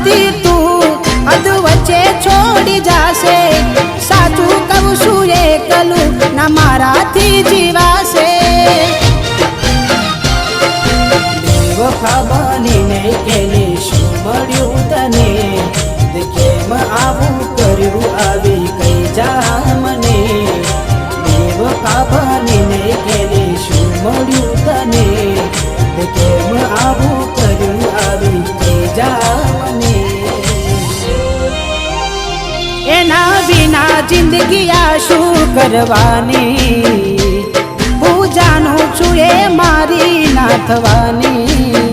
નથી તું અધ વચ્ચે છોડી જાશે સાચું કહું છું એકલું ના મારાથી જીવાશે બેવફા બનીને કેને શું મળ્યું તને કેમ આવું કર્યું આવી કઈ જા મને બેવફા બનીને કેને શું મળ્યું તને કેમ આવું કર્યું આવી કઈ જા મને એના વિના જિંદગી આ શું કરવાની હું જાણું છું એ મારી ના થવાની